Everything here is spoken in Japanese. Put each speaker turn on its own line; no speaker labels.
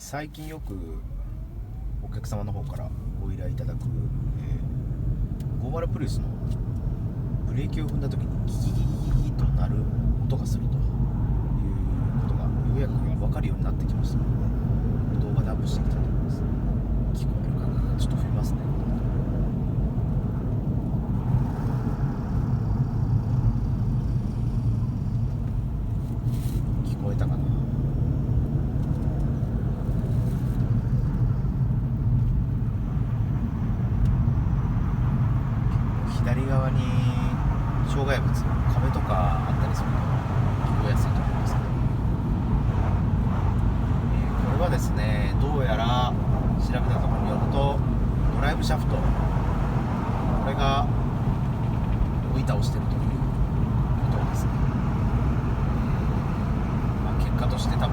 最近よくお客様の方からご依頼いただく、50プリウスのブレーキを踏んだ時にギギギギギと鳴る音がするということがようやく分かるようになってきましたので、動画でアップしていきたいと思います。聞こえるかな、ちょっと踏みますね。聞こえたかな。左側に障害物、壁とかあったりすると聞こえやすいと思いますけど、これはですね、どうやら調べたところによるとドライブシャフト、これが板をしているということですね。結果として多